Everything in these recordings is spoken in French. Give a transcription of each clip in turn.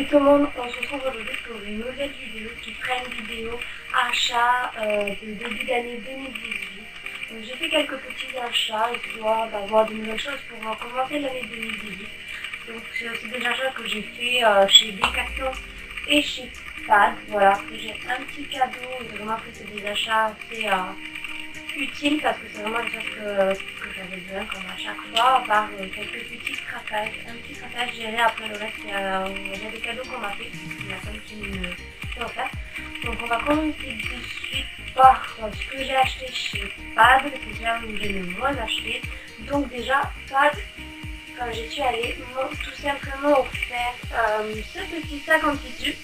Salut tout le monde, on se retrouve aujourd'hui pour une nouvelle vidéo qui sera une vidéo achat de début d'année 2018. Donc j'ai fait quelques petits achats histoire d'avoir de nouvelles choses pour commencer l'année 2018. Donc c'est des achats que j'ai fait chez Decathlon et chez Pad. Voilà, j'ai un petit cadeau et vraiment que c'est des achats assez utile parce que c'est vraiment des choses que j'avais besoin comme à chaque fois, à part quelques petits craquages. Un petit craquage géré, après le reste, il y a des cadeaux qu'on m'a fait, ma femme qui me fait offert. Donc on va commencer de suite par ce que j'ai acheté chez Pad, c'est là où j'ai le moins acheté. Donc déjà, Pad, quand j'y suis allée, m'ont tout simplement offert ce petit sac en tissu.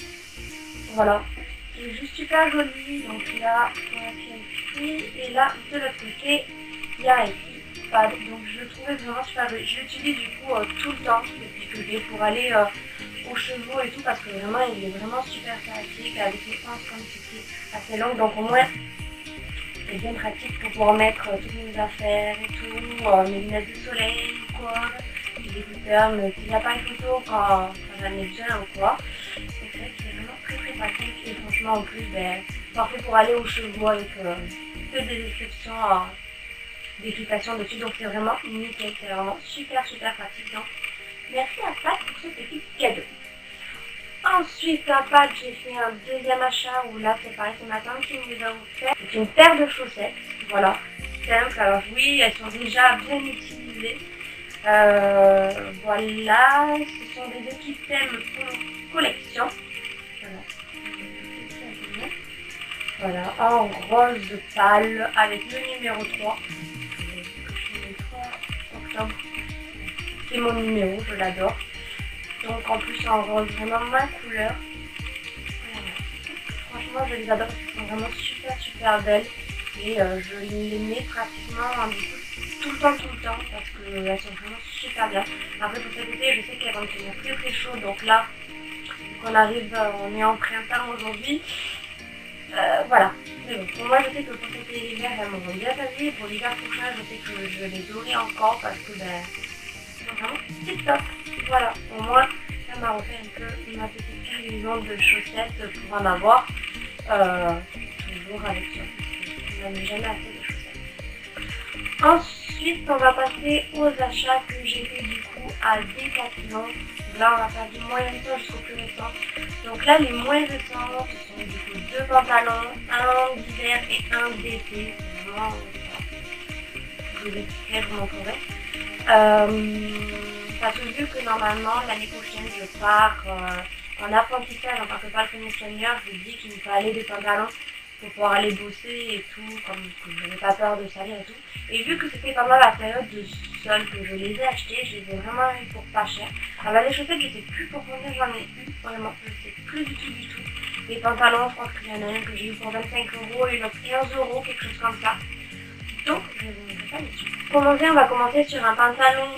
Voilà. Il est juste super joli, donc là, et là, de l'autre côté, il y a écrit Pad. Donc je le trouvais vraiment super joli. Je l'utilise du coup tout le temps depuis que j'ai pour aller aux chevaux et tout, parce que vraiment, il est vraiment super pratique avec les hanches comme c'est assez longues. Donc au moins, c'est bien pratique pour pouvoir mettre toutes mes affaires et tout, mes lunettes de soleil ou quoi, les écouteurs, mes petits appareils photo quand j'en ai besoin ou quoi. Donc c'est vrai que c'est vraiment très pratique et franchement en plus, parfait pour aller aux chevaux avec que des descriptions d'équitation dessus. Donc c'est vraiment nickel, c'est vraiment super pratique. Donc merci à Pat pour ce petit cadeau. Ensuite, à Pâques, j'ai fait un deuxième achat où là, c'est pareil, c'est ma tante qui me les a offert. C'est une paire de chaussettes, voilà, simple. Alors oui, elles sont déjà bien utilisées. Voilà, ce sont des petits thèmes pour collection. Voilà, en rose pâle avec le numéro 3. Le 3 octobre. C'est mon numéro, je l'adore. Donc en plus en rose, vraiment ma couleur. Franchement je les adore, elles sont vraiment super belles. Et je les mets pratiquement du coup, tout le temps parce qu'elles sont vraiment super bien. Après pour cet été, je sais qu'elles vont tenir très chaud, donc là, on arrive, on est en printemps aujourd'hui. Voilà. Mais bon, pour moi je sais que pour cet été l'hiver, elles m'auront bien servi. Pour l'hiver prochain, je sais que je les aurai encore parce que elles sont vraiment tip top. Voilà, au moins ça m'a refait un peu ma petite cargaison de chaussettes pour en avoir toujours avec soi. On n'en a jamais assez de chaussettes. Ensuite, on va passer aux achats que j'ai fait du coup à Decathlon. Là, on va faire du moyen temps jusqu'au plus récent. Donc là, les moins récents, ce sont du coup 2 pantalons, un d'hiver et un d'été. Vraiment, je vous expliquerai, je vous montrerai. Parce que vu que normalement, l'année prochaine, je pars en apprentissage en tant que palefrenière, je dis qu'il me fallait des pantalons pour pouvoir aller bosser et tout, comme que je n'avais pas peur de salir et tout. Et vu que c'était pendant la période de solde que je les ai achetés, je les ai vraiment eu pour pas cher. Alors les chaussettes, je sais plus pour combien j'en ai eu, vraiment, je sais plus du tout. Les pantalons, je crois qu'il y en a un que j'ai eu pour 25 € et l'autre 15 €, quelque chose comme ça. Donc, je vais vous montrer ça dessus. On va commencer sur un pantalon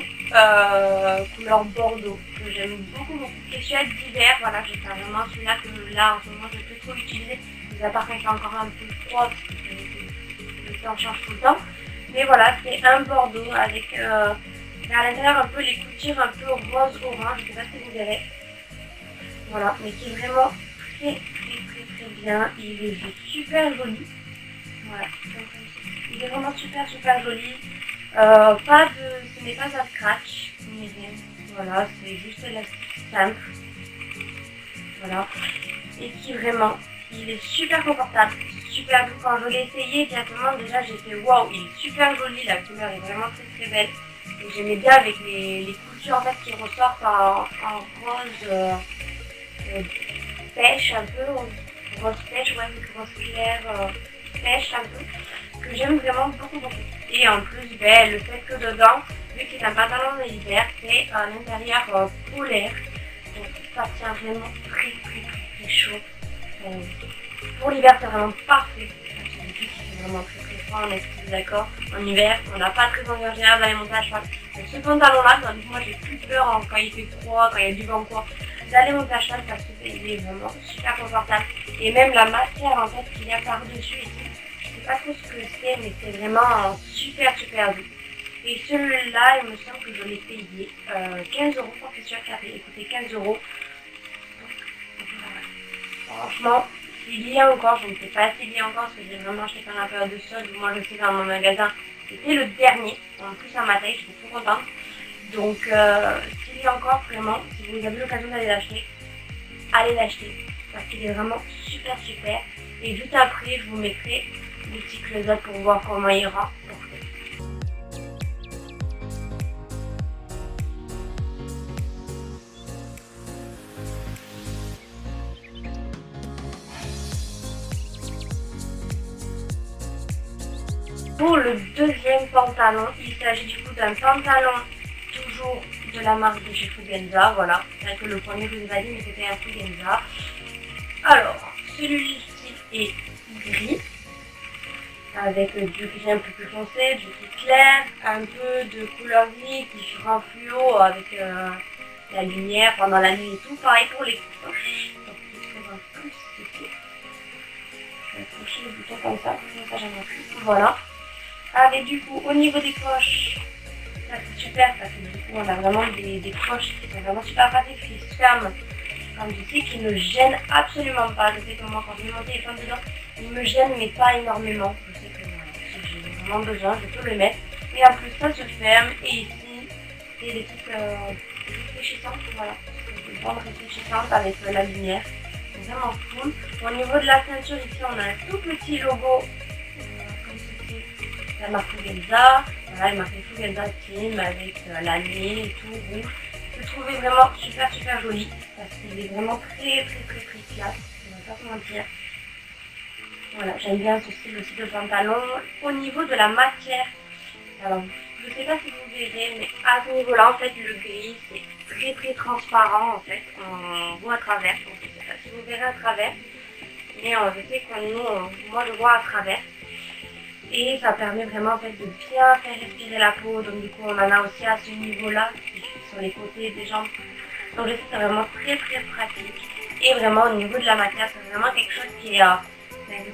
couleur bordeaux que j'aime beaucoup. Et celui-là d'hiver, voilà, j'ai vraiment celui-là que là en ce moment je peux trop utiliser. Mais à part quand il fait encore un peu froid, parce que le temps change tout le temps. Mais voilà, c'est un bordeaux avec à l'intérieur un peu les coutures un peu rose-orange, je sais pas si vous verrez. Voilà, mais qui est vraiment très bien. Il est super joli. Voilà, il est vraiment super joli. Ce n'est pas un scratch, ni rien. Voilà, c'est juste élastique simple. Voilà. Et qui vraiment, il est super confortable, super doux. Quand je l'ai essayé directement, déjà j'ai fait waouh, il est super joli, la couleur est vraiment très belle. Et j'aimais bien avec les coutures en fait qui ressortent en rose pêche un peu, rose pêche, ouais, avec rose clair, pêche un peu, que j'aime vraiment beaucoup. Et en plus, le fait que dedans, vu que c'est un pantalon d'hiver, c'est un intérieur polaire, donc ça tient vraiment très chaud. Pour l'hiver, c'est vraiment parfait. C'est vraiment très froid, on est tous d'accord. En hiver, on n'a pas très envie en général d'aller monter à cheval. Donc ce pantalon-là, moi j'ai plus peur quand il fait froid, quand il y a du vent quoi, d'aller monter à cheval parce qu'il est vraiment super confortable. Et même la matière en fait qu'il y a par-dessus ici, je sais pas trop ce que c'est, mais c'est vraiment super doux. Et celui-là, il me semble que je l'ai payé 15 €, je crois que c'est sûr qu'il a coûté 15 €. Donc Franchement, c'est lié encore, je ne sais pas si lié encore parce que j'ai vraiment acheté pendant la période de solde. Moi je sais dans mon magasin, c'était le dernier, en plus à ma taille, je suis trop contente. Donc s'il y a encore vraiment, si vous avez l'occasion d'aller l'acheter, allez l'acheter parce qu'il est vraiment super. Et juste après, je vous mettrai des petits close-up pour voir comment il rend. Pour le deuxième pantalon, il s'agit du coup d'un pantalon toujours de la marque de chez Fugenza, voilà. C'est vrai que le premier je vous ai pas dit, mais c'était un Fugenza. Alors, celui-ci est gris, avec du gris un peu plus foncé, du gris clair, un peu de couleur gris qui sera en fluo avec la lumière pendant la nuit et tout. Pareil pour les poches. Donc, je vais présenter comme ceci. Je vais accrocher le bouton comme ça j'en ai plus. Voilà. Avec du coup, au niveau des poches, ça c'est super parce que du coup, on a vraiment des poches qui sont vraiment super pratiques, qui se ferment comme ceci, qui ne gênent absolument pas. Je sais que moi, quand je mets mon téléphone dedans, il me gêne, mais pas énormément. Je sais que si j'ai vraiment besoin, je peux le mettre. Et en plus, ça se ferme. Et ici, c'est des trucs réfléchissantes, voilà. Des bandes réfléchissantes avec la lumière. C'est vraiment cool. Au niveau de la ceinture, ici, on a un tout petit logo, comme ceci. La marque Fugenza, voilà, il marqué Fugenza Team avec l'année et tout, rouge. Je le trouvais vraiment super joli parce qu'il est vraiment très classe, on va pas se mentir. Voilà, j'aime bien ce style aussi de pantalon. Au niveau de la matière, alors je sais pas si vous verrez, mais à ce niveau-là, en fait, le gris c'est très transparent en fait, on voit à travers, donc je sais pas si vous verrez à travers, mais je sais que moi je vois à travers. Et ça permet vraiment en fait de bien faire respirer la peau. Donc du coup on en a aussi à ce niveau-là, sur les côtés des jambes. Donc je sais que c'est vraiment très pratique. Et vraiment au niveau de la matière, c'est vraiment quelque chose qui est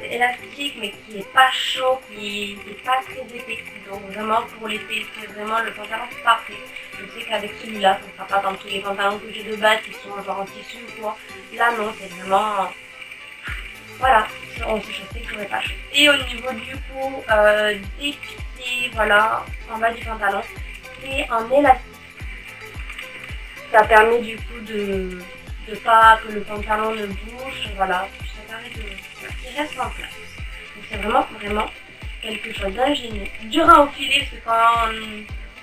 élastique mais qui est pas chaud, qui est pas très épais. Donc vraiment pour l'été, c'est vraiment le pantalon parfait. Je sais qu'avec celui-là, ça ne sera pas dans tous les pantalons que j'ai de base qui sont genre en tissu ou quoi. Là non, c'est vraiment... Voilà, on se chaussait que j'aurais pas chaud. Et au niveau du coup des pieds, voilà, en bas du pantalon, c'est en élastique. Ça permet du coup de pas que le pantalon ne bouge, voilà, ça permet qu'il reste en place. Donc c'est vraiment quelque chose d'ingénieux. Dur à enfiler parce que quand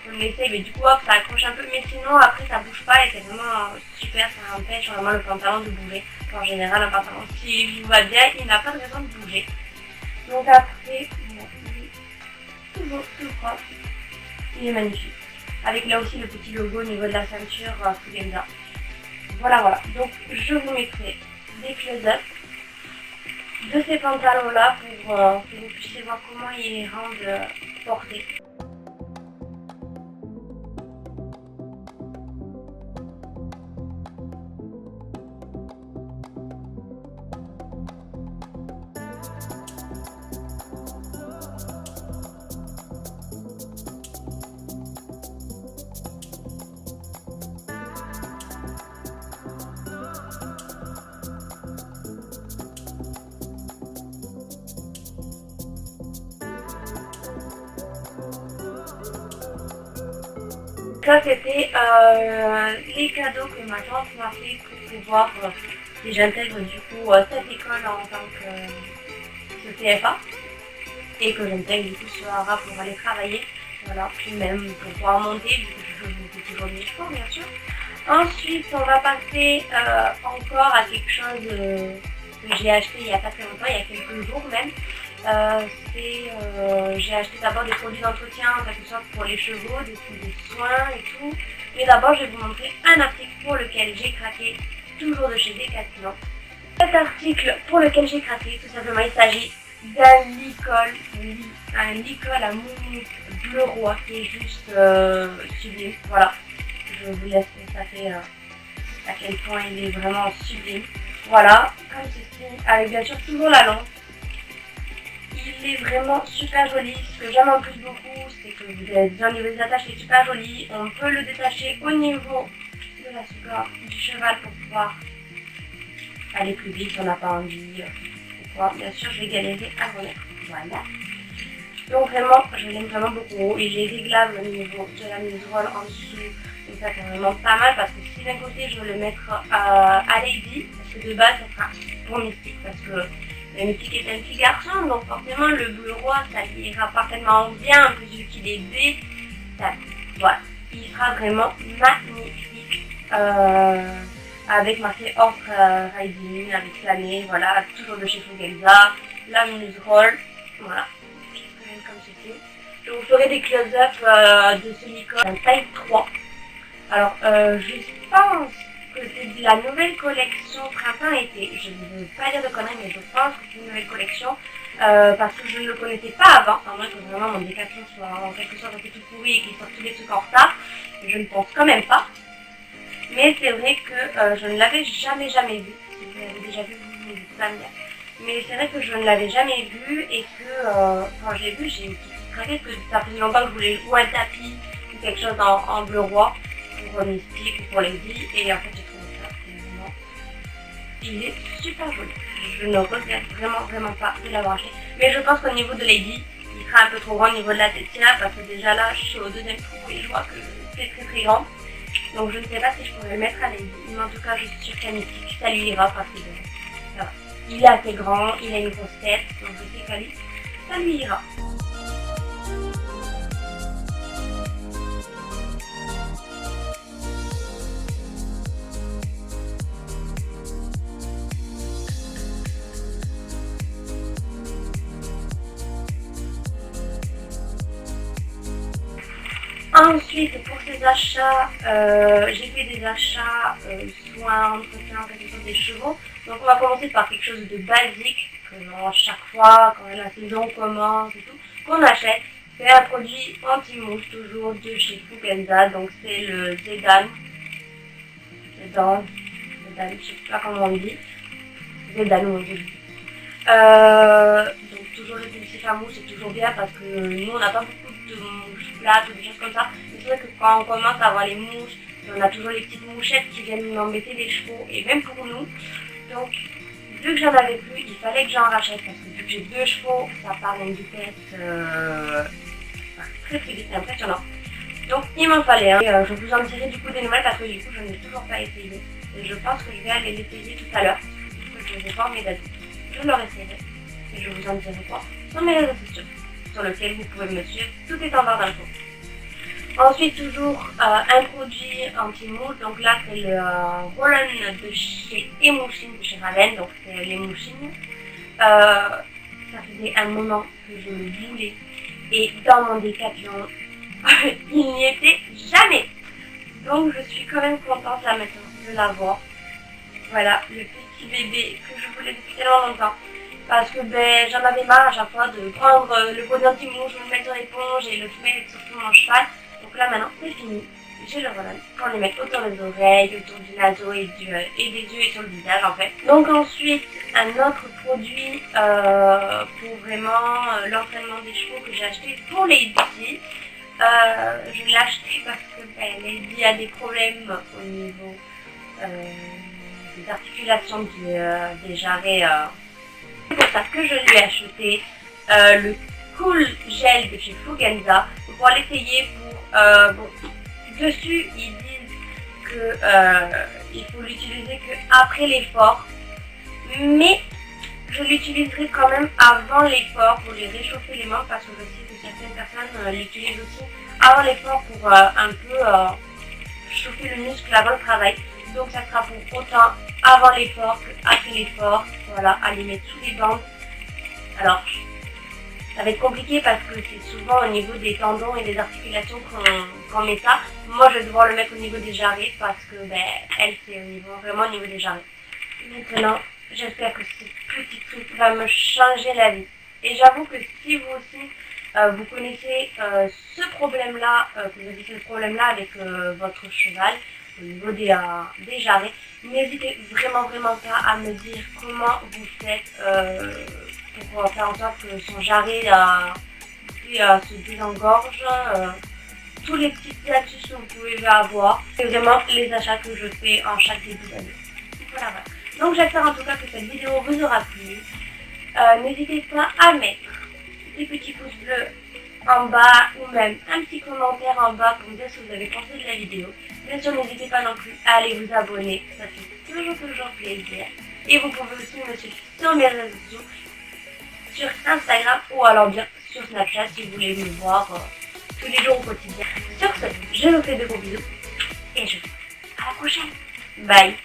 on essaye, mais du coup hop, ça accroche un peu, mais sinon après ça bouge pas et c'est vraiment super, ça empêche vraiment le pantalon de bouger. En général, un pantalon, si va bien, il n'a pas de raison de bouger. Donc après, bon, il est toujours tout propre. Il est magnifique. Avec là aussi le petit logo au niveau de la ceinture Fugenza. Voilà. Donc je vous mettrai des close-up de ces pantalons-là pour que vous puissiez voir comment ils rendent portés. Ça c'était les cadeaux que ma tante m'a fait pour pouvoir si j'intègre du coup cette école en tant que CFA et que j'intègre du coup ce hara pour aller travailler, voilà, puis même pour pouvoir monter vu que je fais toujours des sports bien sûr. Ensuite on va passer encore à quelque chose que j'ai acheté il n'y a pas très longtemps, il y a quelques jours même. J'ai acheté d'abord des produits d'entretien, en quelque sorte pour les chevaux, des soins et tout. Mais d'abord, je vais vous montrer un article pour lequel j'ai craqué, toujours de chez Decathlon. Cet article pour lequel j'ai craqué, tout simplement, il s'agit d'un licol, un licol à moumoute bleu roi qui est juste sublime. Voilà, je vous laisse constater à quel point il est vraiment sublime. Voilà, comme ceci, avec bien sûr toujours la longue. Il est vraiment super joli. Ce que j'aime en plus beaucoup, c'est que au niveau des attaches, il est super joli. On peut le détacher au niveau de la support du cheval pour pouvoir aller plus vite, on n'a pas envie, ou quoi. Bien sûr, je vais galérer à remettre. Voilà. Donc vraiment, je l'aime vraiment beaucoup. Il est réglable au niveau de la muserolle en dessous. Donc ça fait vraiment pas mal parce que si d'un côté je veux le mettre à Lady, parce que de base ça sera pour Mystique, parce que Mystique est un petit garçon, donc forcément le bleu roi ça lui ira parfaitement bien, en plus vu qu'il est B, ça, voilà. Il sera vraiment magnifique. Avec marqué Entre Riding, avec l'année, voilà, toujours de chez Fugenza, la muserolle, voilà. Comme ceci. Je vous ferai des close-up de ce Nikon taille 3. Alors, je pense que c'est de la nouvelle collection printemps-été. Je ne veux pas dire de conneries, mais je pense que c'est une nouvelle collection parce que je ne le connaissais pas avant, à moins que vraiment mon Décathlon soit en quelque sorte un peu tout pourri et qu'il sorte tous les trucs en retard. Je ne pense quand même pas. Mais c'est vrai que je ne l'avais jamais vu. Si vous l'avez déjà vu, vous n'hésitez pas à me dire. Mais c'est vrai que je ne l'avais jamais vu et que quand je l'ai vu, j'ai une petite craquette que ça faisait longtemps que je voulais ou un tapis ou quelque chose en bleu roi pour Mystique ou pour Lady. Et en fait, j'ai trouvé ça vraiment. Il est super joli. Je ne regrette vraiment pas de l'avoir acheté. Mais je pense qu'au niveau de Lady, il sera un peu trop grand au niveau de la tétine parce que déjà là, je suis au deuxième trou et je vois que c'est très grand. Donc je ne sais pas si je pourrais le mettre à Lady. Mais en tout cas, je suis sûre qu'à Mystique, ça lui ira parce que ça va. Il est assez grand, il a une grosse tête, donc je sais qu'à lui, ça lui ira. Ensuite, pour ces achats, j'ai fait des achats soins, entretien, quelque chose des chevaux. Donc on va commencer par quelque chose de basique, que chaque fois, quand la saison commence et tout, qu'on achète. C'est un produit anti-mouche, toujours de chez Fugenza, donc c'est le Zedan. Zedan, je ne sais pas comment on dit. Zedan, on dit. Donc toujours les épices à mouche, c'est toujours bien parce que nous on n'a pas beaucoup de mouches plates ou des choses comme ça. Mais c'est vrai que quand on commence à avoir les mouches, on a toujours les petites mouchettes qui viennent nous embêter les chevaux et même pour nous. Donc vu que j'en avais plus, il fallait que j'en rachète parce que vu que j'ai 2 chevaux, ça part à une vitesse très vite, c'est impressionnant. Donc il m'en fallait un. Je vous en dirai du coup des nouvelles parce que du coup je n'ai toujours pas essayé. Et je pense que je vais aller l'essayer tout à l'heure. Parce que je les ai pas en médaille. Je leur essayerai et je vous en dirai quoi sur mes réseaux sociaux sur lesquels vous pouvez me suivre, tout est en barre d'infos. Ensuite toujours un produit anti-mouche, donc là c'est le Roll-On de chez Emouchine, de chez Raven, donc c'est l'Emouchine. Ça faisait un moment que je le voulais et dans mon Décathlon il n'y était jamais. Donc je suis quand même contente là maintenant de l'avoir. Voilà, le petit bébé que je voulais depuis tellement longtemps. Parce que j'en avais marre à chaque fois de prendre le produit anti-mouche, le mettre sur l'éponge et le mettre sur tout mon cheval. Donc là maintenant c'est fini. Je le relâche pour les mettre autour des oreilles, autour du naseau et des yeux et sur le visage en fait. Donc ensuite un autre produit pour vraiment l'entraînement des chevaux que j'ai acheté pour Lady. Je l'ai acheté parce que Lady a des problèmes au niveau des articulations des jarrets. C'est pour ça que je lui ai acheté le Cool Gel de chez Fugenza pour pouvoir l'essayer pour... bon, dessus ils disent que il faut l'utiliser qu'après l'effort, mais je l'utiliserai quand même avant l'effort pour les réchauffer les mains parce que je sais que certaines personnes l'utilisent aussi avant l'effort pour un peu chauffer le muscle avant le travail. Donc ça sera pour autant avant l'effort qu'après l'effort. Voilà, à les mettre sous les bandes. Alors, ça va être compliqué parce que c'est souvent au niveau des tendons et des articulations qu'on met ça. Moi, je vais devoir le mettre au niveau des jarrets parce que elle, c'est vraiment au niveau des jarrets. Maintenant, j'espère que ce petit truc va me changer la vie. Et j'avoue que si vous aussi, vous connaissez ce problème-là, que vous avez ce problème-là avec votre cheval, au niveau des jarrets, n'hésitez vraiment pas à me dire comment vous faites pour faire en sorte que son jarret se désengorge, tous les petits astuces que vous pouvez avoir, c'est vraiment les achats que je fais en chaque début d'année. Voilà. Donc j'espère en tout cas que cette vidéo vous aura plu. N'hésitez pas à mettre des petits pouces bleus en bas ou même un petit commentaire en bas pour me dire ce que vous avez pensé de la vidéo. Bien sûr, n'hésitez pas non plus à aller vous abonner, ça fait toujours plaisir. Et vous pouvez aussi me suivre sur mes réseaux sociaux, sur Instagram ou alors bien sur Snapchat si vous voulez me voir tous les jours au quotidien. Sur ce, je vous fais de gros bisous et je vous dis à la prochaine. Bye.